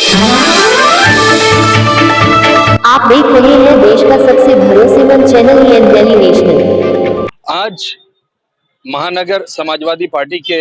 आप देख रहे हैं देश का सबसे भरोसेमंद चैनल एन दिल्ली नेशनल। आज महानगर समाजवादी पार्टी के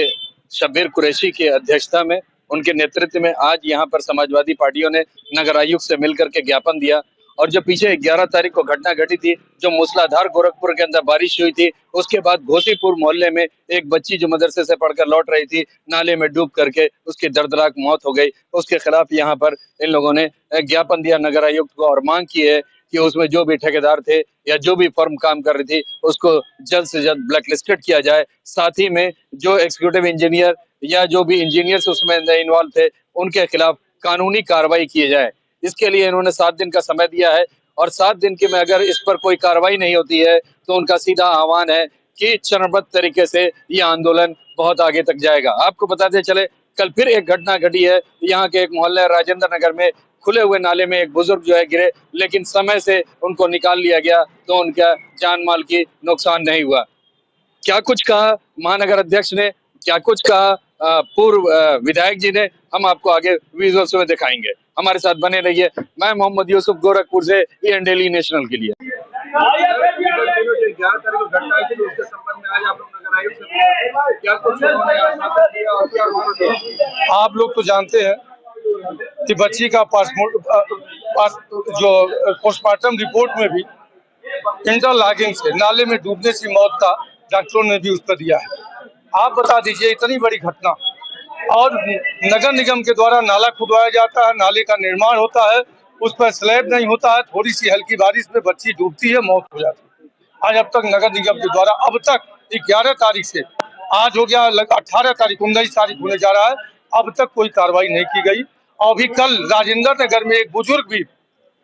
शब्बीर कुरैशी की अध्यक्षता में, उनके नेतृत्व में आज यहां पर समाजवादी पार्टियों ने नगर आयुक्त से मिलकर के ज्ञापन दिया। और जो पीछे 11 तारीख को घटना घटी थी, जो मूसलाधार गोरखपुर के अंदर बारिश हुई थी, उसके बाद घोसीपुर मोहल्ले में एक बच्ची जो मदरसे से पढ़कर लौट रही थी, नाले में डूब करके उसकी दर्दनाक मौत हो गई। उसके खिलाफ यहाँ पर इन लोगों ने ज्ञापन दिया नगर आयुक्त को और मांग की है कि उसमें जो भी ठेकेदार थे या जो भी फर्म काम कर रही थी, उसको जल्द से जल्द ब्लैकलिस्टेड किया जाए। साथ ही में जो एग्जीक्यूटिव इंजीनियर या जो भी इंजीनियर्स उसमें इन्वॉल्व थे, उनके खिलाफ कानूनी कार्रवाई की जाए। इसके लिए इन्होंने 7 दिन का समय दिया है और 7 दिन के में अगर इस पर कोई कार्रवाई नहीं होती है तो उनका सीधा आह्वान है कि चरणबद्ध तरीके से ये आंदोलन बहुत आगे तक जाएगा। आपको बताते चले, कल फिर एक घटना घटी है यहाँ के एक मोहल्ले राजेंद्र नगर में। खुले हुए नाले में एक बुजुर्ग जो है गिरे, लेकिन समय से उनको निकाल लिया गया तो उनका जान माल की नुकसान नहीं हुआ। क्या कुछ कहा महानगर अध्यक्ष ने, क्या कुछ कहा पूर्व विधायक जी ने, हम आपको आगे विजुअल्स में दिखाएंगे। हमारे साथ बने रहिए। मैं मोहम्मद यूसुफ, गोरखपुर से एन दिल्ली नेशनल के लिए। आप लोग तो जानते हैं कि बच्ची का जो पोस्टमार्टम रिपोर्ट में भी इंटरलॉकिंग से नाले में डूबने की मौत का डॉक्टरों ने भी उत्तर दिया है। आप बता दीजिए, इतनी बड़ी घटना और नगर निगम के द्वारा नाला खुदवाया जाता है, नाले का निर्माण होता है, उस पर स्लैब नहीं होता है, थोड़ी सी हल्की बारिश में बच्ची डूबती है, मौत हो जाती है। आज अब तक नगर निगम के द्वारा अब तक 11 तारीख से आज हो गया 18 तारीख, 19 तारीख होने जा रहा है, अब तक कोई कार्रवाई नहीं की गई। और अभी कल राजेंद्र नगर में एक बुजुर्ग भी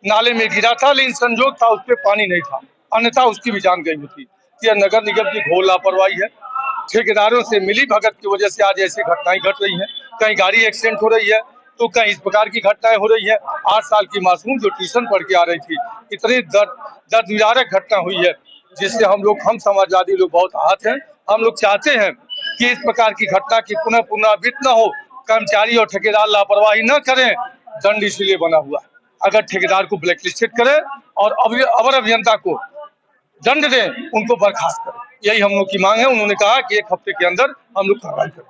नाले में गिरा था, लेकिन संजोग था उस पर पानी नहीं था, अन्यथा उसकी भी जान गई होती। यह नगर निगम की घोर लापरवाही है। ठेकेदारों से मिली भगत की वजह से आज ऐसी घटनाएं घट रही हैं। कहीं गाड़ी एक्सीडेंट हो रही है तो कहीं इस प्रकार की घटनाएं हो रही है। 8 साल की मासूम जो ट्यूशन पढ़ के आ रही थी, इतनी दर्दनाक घटना हुई है जिससे हम समाजवादी लोग बहुत आहत हैं। हम लोग चाहते हैं कि इस प्रकार की घटना की पुनरावृत्ति न हो, कर्मचारी और ठेकेदार लापरवाही न करें। दंड इसलिए बना हुआ है, अगर ठेकेदार को ब्लैकलिस्टेड करें और अवर अभियंता को दंड दें, उनको बर्खास्त करें, यही हम लोग की मांग है। उन्होंने कहा कि 1 हफ्ते के अंदर हम लोग कार्रवाई करें।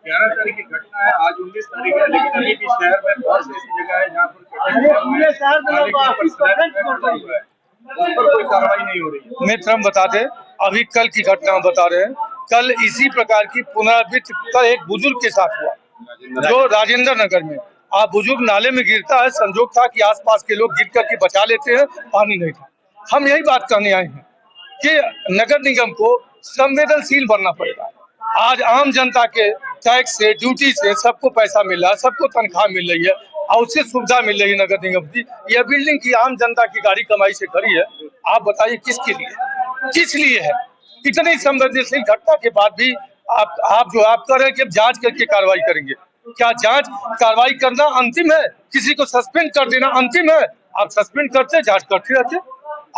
11 तारीख की घटना है, आज 19 तारीख है, लेकिन अभी भी शहर में बहुत सी ऐसी जगह है जहाँ पर कोई कार्रवाई नहीं हो रही। मित्र, हम बता दें, अभी कल की घटना बता रहे हैं। कल इसी प्रकार की पुनरावृत्ति कल एक बुजुर्ग के साथ हुआ, जो राजेंद्र नगर में। आप बुजुर्ग नाले में गिरता है, संजोग था कि आसपास के लोग गिर करके बचा लेते हैं, पानी नहीं था। हम यही बात करने आए हैं कि नगर निगम को संवेदनशील बनना पड़ेगा। आज आम जनता के टैक्स से, ड्यूटी से सबको पैसा मिल रहा है, सबको तनख्वाह मिल रही है और उससे सुविधा मिल रही है नगर निगम की। यह बिल्डिंग की आम जनता की गाड़ी कमाई से खड़ी है। आप बताइए किसके लिए, किस लिए है? इतनी संवेदनशील घटना के बाद भी आप कर रहे हैं कि जांच करके कार्रवाई करेंगे। क्या जांच कार्रवाई करना अंतिम है? किसी को सस्पेंड कर देना अंतिम है? आप सस्पेंड करते, जांच करते रहते।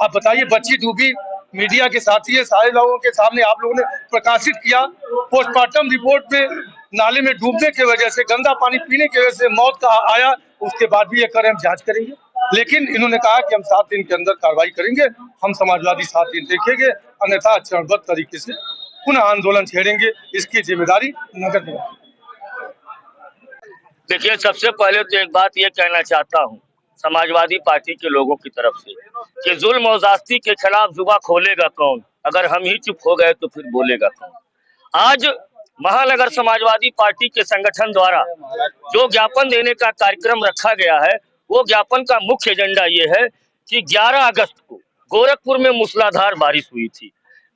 आप बताइए, बच्ची डूबी, मीडिया के साथी है, सारे लोगों के सामने आप लोगों ने प्रकाशित किया। पोस्टमार्टम रिपोर्ट में नाले में डूबने की वजह से, गंदा पानी पीने की वजह से मौत का आया, उसके बाद भी ये करें हम जांच करेंगे। लेकिन इन्होंने कहा कि हम 7 दिन के अंदर कार्रवाई करेंगे। हम समाजवादी 7 दिन देखेंगे, अन्यथा चरणबद्ध तरीके से पुनः आंदोलन छेड़ेंगे। इसकी जिम्मेदारी नगर निगम। देखिए, सबसे पहले तो एक बात ये कहना चाहता हूँ समाजवादी पार्टी के लोगों की तरफ से कि जुल्म और ज़्यादती के खिलाफ जुबान खोलेगा कौन? अगर हम ही चुप हो गए तो फिर बोलेगा कौन? आज महानगर समाजवादी पार्टी के संगठन द्वारा जो ज्ञापन देने का कार्यक्रम रखा गया है, वो ज्ञापन का मुख्य एजेंडा ये है कि 11 अगस्त को गोरखपुर में मूसलाधार बारिश हुई थी।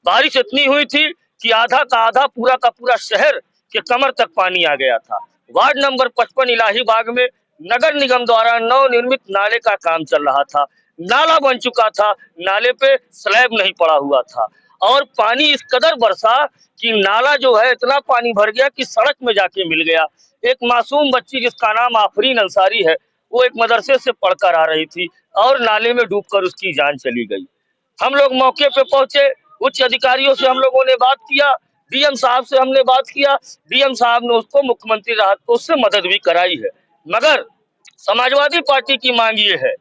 बारिश इतनी हुई थी कि आधा का आधा, पूरा का पूरा शहर के कमर तक पानी आ गया था। वार्ड नंबर 55 इलाही बाग में नगर निगम द्वारा नवनिर्मित नाले का काम चल रहा था। नाला बन चुका था, नाले पे स्लैब नहीं पड़ा हुआ था और पानी इस कदर बरसा कि नाला जो है इतना पानी भर गया कि सड़क में जाके मिल गया। एक मासूम बच्ची जिसका नाम आफरीन अंसारी है, वो एक मदरसे से पढ़कर आ रही थी और नाले में डूबकर उसकी जान चली गई। हम लोग मौके पे पहुंचे, उच्च अधिकारियों से हम लोगों ने बात किया, डीएम साहब से हमने बात किया। डीएम साहब ने उसको मुख्यमंत्री राहत कोष से मदद भी कराई है, मगर समाजवादी पार्टी की मांग ये है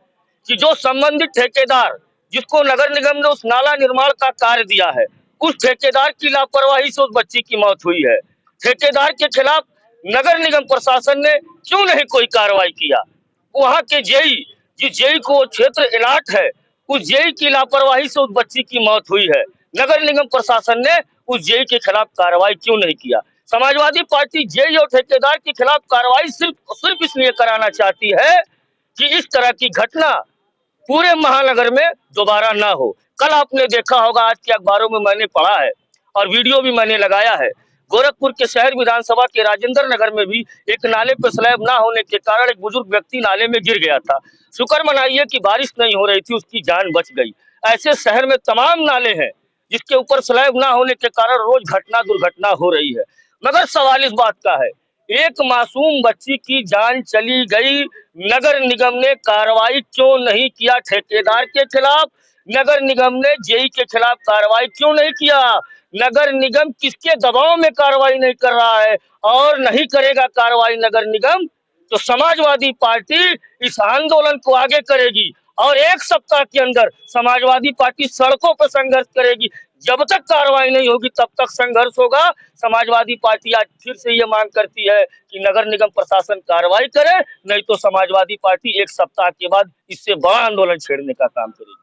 कि जो संबंधित ठेकेदार जिसको नगर निगम ने उस नाला निर्माण का कार्य दिया है, उस ठेकेदार की लापरवाही से उस बच्ची की मौत हुई है। ठेकेदार के खिलाफ नगर निगम प्रशासन ने क्यों नहीं कोई कार्रवाई किया? वहां के जेई, जिस जेई को क्षेत्र इलाट है, उस जेई की लापरवाही से उस बच्ची की मौत हुई है। नगर निगम प्रशासन ने उस जेई के खिलाफ कार्रवाई क्यों नहीं किया? समाजवादी पार्टी जेई और ठेकेदार के खिलाफ कार्रवाई सिर्फ इसलिए कराना चाहती है कि इस तरह की घटना पूरे महानगर में दोबारा ना हो। कल आपने देखा होगा, आज के अखबारों में मैंने पढ़ा है और वीडियो भी मैंने लगाया है, गोरखपुर के शहर विधानसभा के राजेंद्र नगर में भी एक नाले पर स्लैब ना होने के कारण एक बुजुर्ग व्यक्ति नाले में गिर गया था। शुक्र मनाइए कि बारिश नहीं हो रही थी, उसकी जान बच गई। ऐसे शहर में तमाम नाले हैं जिसके ऊपर स्लैब ना होने के कारण रोज दुर्घटना हो रही है। मगर सवाल इस बात का है, एक मासूम बच्ची की जान चली गई, नगर निगम ने कार्रवाई क्यों नहीं किया? ठेकेदार के खिलाफ नगर निगम ने जेई के खिलाफ कार्रवाई क्यों नहीं किया? नगर निगम किसके दबाव में कार्रवाई नहीं कर रहा है और नहीं करेगा कार्रवाई नगर निगम, तो समाजवादी पार्टी इस आंदोलन को आगे करेगी और एक सप्ताह के अंदर समाजवादी पार्टी सड़कों पर संघर्ष करेगी। जब तक कार्रवाई नहीं होगी तब तक संघर्ष होगा। समाजवादी पार्टी आज फिर से ये मांग करती है कि नगर निगम प्रशासन कार्रवाई करे, नहीं तो समाजवादी पार्टी एक सप्ताह के बाद इससे बड़ा आंदोलन छेड़ने का काम करेगी।